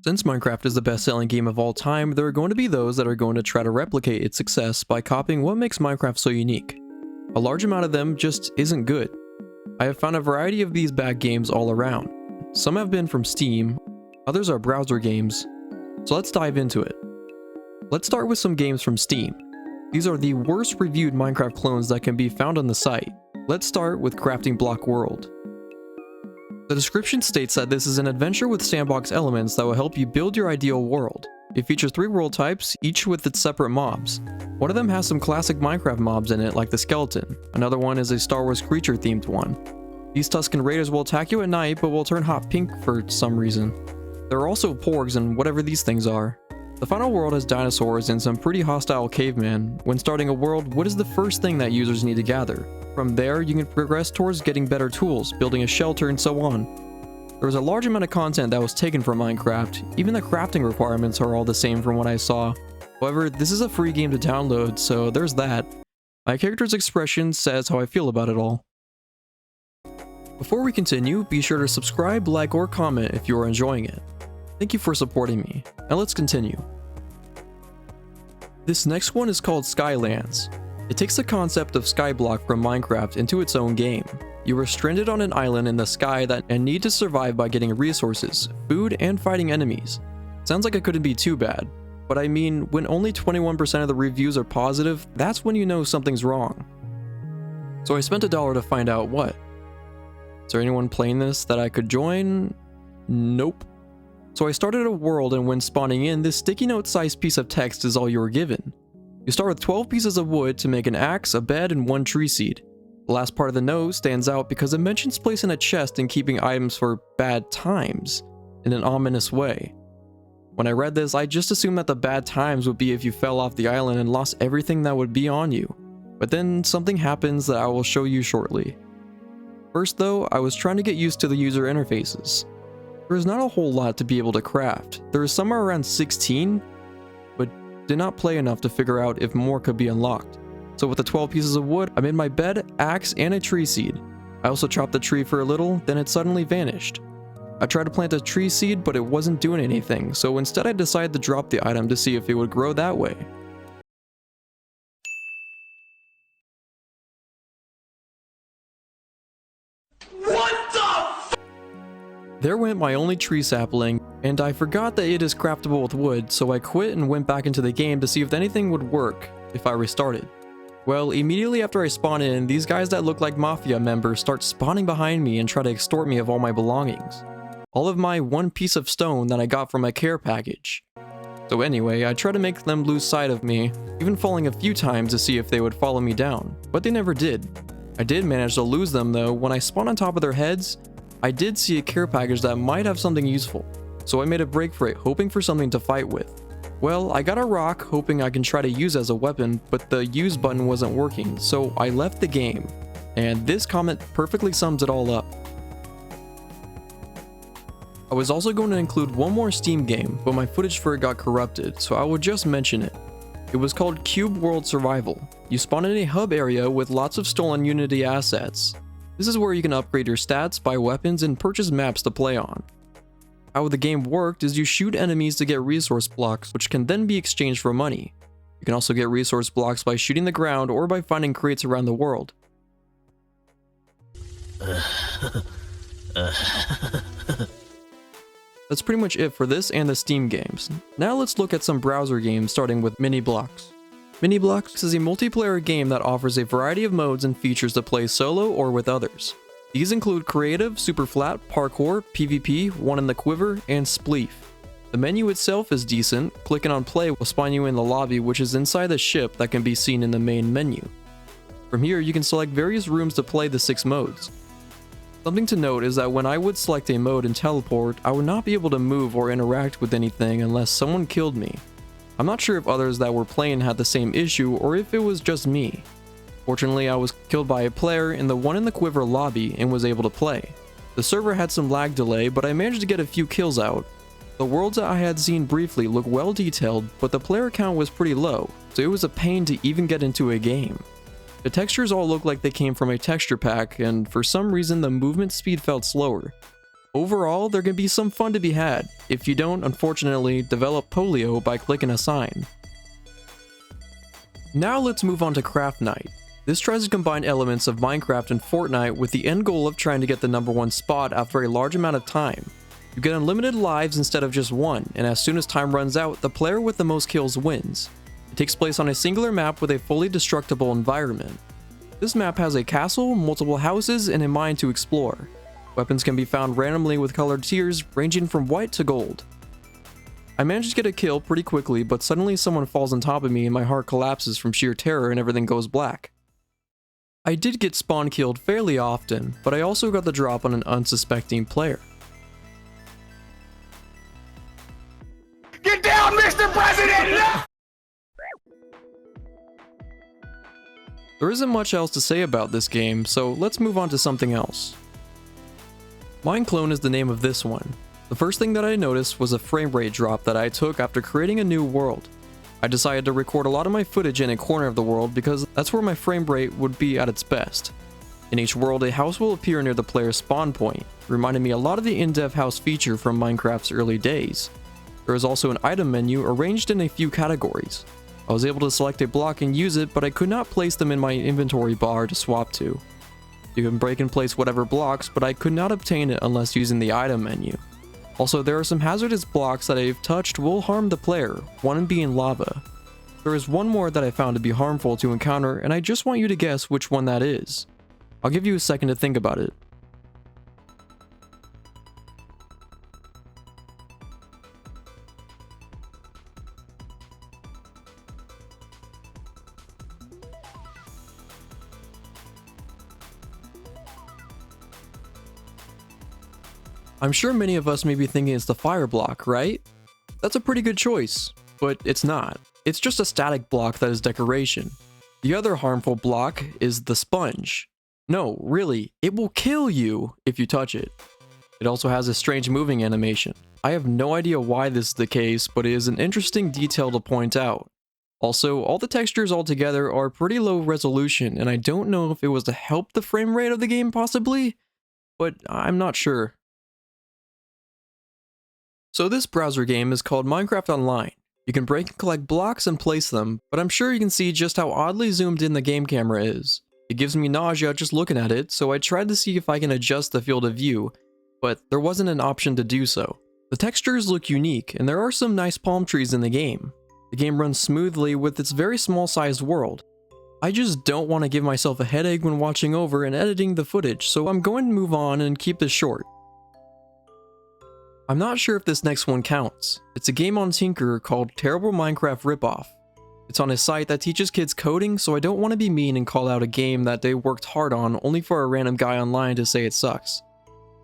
Since Minecraft is the best-selling game of all time, there are going to be those that are going to try to replicate its success by copying what makes Minecraft so unique. A large amount of them just isn't good. I have found a variety of these bad games all around. Some have been from Steam, others are browser games, so let's dive into it. Let's start with some games from Steam. These are the worst reviewed Minecraft clones that can be found on the site. Let's start with Crafting Block World. The description states that this is an adventure with sandbox elements that will help you build your ideal world. It features 3 world types, each with its separate mobs. One of them has some classic Minecraft mobs in it, like the skeleton. Another one is a Star Wars creature themed one. These Tusken Raiders will attack you at night, but will turn hot pink for some reason. There are also porgs and whatever these things are. The final world has dinosaurs and some pretty hostile cavemen. When starting a world, what is the first thing that users need to gather? From there, you can progress towards getting better tools, building a shelter, and so on. There was a large amount of content that was taken from Minecraft. Even the crafting requirements are all the same from what I saw. However, this is a free game to download, so there's that. My character's expression says how I feel about it all. Before we continue, be sure to subscribe, like, or comment if you are enjoying it. Thank you for supporting me. Now let's continue. This next one is called Skylands. It takes the concept of Skyblock from Minecraft into its own game. You are stranded on an island in the sky and need to survive by getting resources, food, and fighting enemies. Sounds like it couldn't be too bad, but I mean, when only 21% of the reviews are positive, that's when you know something's wrong. So I spent $1 to find out what. Is there anyone playing this that I could join? Nope. So I started a world, and when spawning in, this sticky note sized piece of text is all you were given. You start with 12 pieces of wood to make an axe, a bed, and 1 tree seed. The last part of the note stands out because it mentions placing a chest and keeping items for bad times in an ominous way. When I read this, I just assumed that the bad times would be if you fell off the island and lost everything that would be on you. But then something happens that I will show you shortly. First though, I was trying to get used to the user interfaces. There is not a whole lot to be able to craft. There is somewhere around 16, but did not play enough to figure out if more could be unlocked. So with the 12 pieces of wood, I made my bed, axe, and a tree seed. I also chopped the tree for a little, then it suddenly vanished. I tried to plant a tree seed, but it wasn't doing anything, so instead I decided to drop the item to see if it would grow that way. There went my only tree sapling, and I forgot that it is craftable with wood, so I quit and went back into the game to see if anything would work if I restarted. Well, immediately after I spawn in, these guys that look like mafia members start spawning behind me and try to extort me of all my belongings. All of my 1 piece of stone that I got from my care package. So anyway, I tried to make them lose sight of me, even falling a few times to see if they would follow me down, but they never did. I did manage to lose them though. When I spawned on top of their heads, I did see a care package that might have something useful, so I made a break for it, hoping for something to fight with. Well, I got a rock, hoping I can try to use as a weapon, but the use button wasn't working, so I left the game. And this comment perfectly sums it all up. I was also going to include one more Steam game, but my footage for it got corrupted, so I will just mention it. It was called Cube World Survival. You spawn in a hub area with lots of stolen Unity assets. This is where you can upgrade your stats, buy weapons, and purchase maps to play on. How the game worked is you shoot enemies to get resource blocks, which can then be exchanged for money. You can also get resource blocks by shooting the ground or by finding crates around the world. That's pretty much it for this and the Steam games. Now let's look at some browser games, starting with Mini Blocks. Mini Blocks is a multiplayer game that offers a variety of modes and features to play solo or with others. These include Creative, Super Flat, Parkour, PvP, One in the Quiver, and Spleef. The menu itself is decent. Clicking on play will spawn you in the lobby, which is inside the ship that can be seen in the main menu. From here, you can select various rooms to play the 6 modes. Something to note is that when I would select a mode and teleport, I would not be able to move or interact with anything unless someone killed me. I'm not sure if others that were playing had the same issue or if it was just me. Fortunately, I was killed by a player in the One in the Quiver lobby and was able to play. The server had some lag delay, but I managed to get a few kills out. The worlds that I had seen briefly look well detailed, but the player count was pretty low, so it was a pain to even get into a game. The textures all look like they came from a texture pack, and for some reason the movement speed felt slower. Overall, there can be some fun to be had, if you don't, unfortunately, develop polio by clicking a sign. Now let's move on to Craft Night. This tries to combine elements of Minecraft and Fortnite with the end goal of trying to get the #1 spot after a large amount of time. You get unlimited lives instead of just one, and as soon as time runs out, the player with the most kills wins. It takes place on a singular map with a fully destructible environment. This map has a castle, multiple houses, and a mine to explore. Weapons can be found randomly with colored tiers ranging from white to gold. I managed to get a kill pretty quickly, but suddenly someone falls on top of me and my heart collapses from sheer terror and everything goes black. I did get spawn killed fairly often, but I also got the drop on an unsuspecting player. Get down, Mr. President! No! There isn't much else to say about this game, so let's move on to something else. Mineclone is the name of this one. The first thing that I noticed was a frame rate drop that I took after creating a new world. I decided to record a lot of my footage in a corner of the world because that's where my frame rate would be at its best. In each world, a house will appear near the player's spawn point, reminding me a lot of the in-depth house feature from Minecraft's early days. There is also an item menu arranged in a few categories. I was able to select a block and use it, but I could not place them in my inventory bar to swap to. You can break and place whatever blocks, but I could not obtain it unless using the item menu. Also, there are some hazardous blocks that if touched will harm the player, one being lava. There is one more that I found to be harmful to encounter, and I just want you to guess which one that is. I'll give you a second to think about it. I'm sure many of us may be thinking it's the fire block, right? That's a pretty good choice, but it's not. It's just a static block that is decoration. The other harmful block is the sponge. No, really, it will kill you if you touch it. It also has a strange moving animation. I have no idea why this is the case, but it is an interesting detail to point out. Also, all the textures altogether are pretty low resolution, and I don't know if it was to help the frame rate of the game possibly, but I'm not sure. So this browser game is called Minecraft Online. You can break and collect blocks and place them, but I'm sure you can see just how oddly zoomed in the game camera is. It gives me nausea just looking at it, so I tried to see if I can adjust the field of view, but there wasn't an option to do so. The textures look unique, and there are some nice palm trees in the game. The game runs smoothly with its very small sized world. I just don't want to give myself a headache when watching over and editing the footage, so I'm going to move on and keep this short. I'm not sure if this next one counts. It's a game on Tinker called Terrible Minecraft Ripoff. It's on a site that teaches kids coding, so I don't want to be mean and call out a game that they worked hard on only for a random guy online to say it sucks.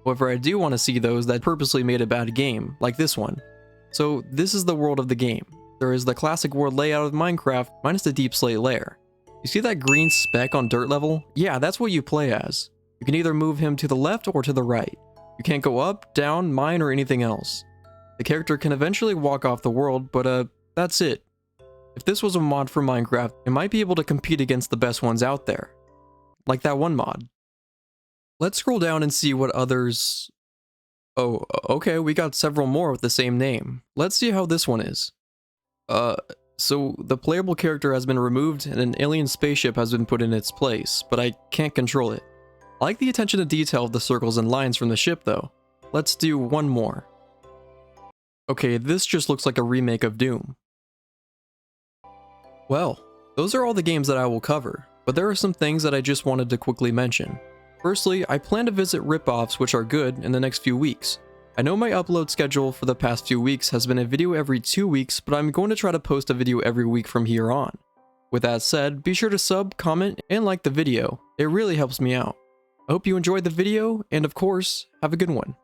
However, I do want to see those that purposely made a bad game, like this one. So this is the world of the game. There is the classic world layout of Minecraft minus the deep slate layer. You see that green speck on dirt level? Yeah, that's what you play as. You can either move him to the left or to the right. You can't go up, down, mine, or anything else. The character can eventually walk off the world, but that's it. If this was a mod for Minecraft, it might be able to compete against the best ones out there. Like that one mod. Let's scroll down and see what others... Oh, okay, we got several more with the same name. Let's see how this one is. So the playable character has been removed and an alien spaceship has been put in its place, but I can't control it. I like the attention to detail of the circles and lines from the ship though. Let's do one more. Okay, this just looks like a remake of Doom. Well, those are all the games that I will cover, but there are some things that I just wanted to quickly mention. Firstly, I plan to visit Ripoffs, which are good, in the next few weeks. I know my upload schedule for the past few weeks has been a video every 2 weeks, but I'm going to try to post a video every week from here on. With that said, be sure to sub, comment, and like the video. It really helps me out. I hope you enjoyed the video, and of course, have a good one.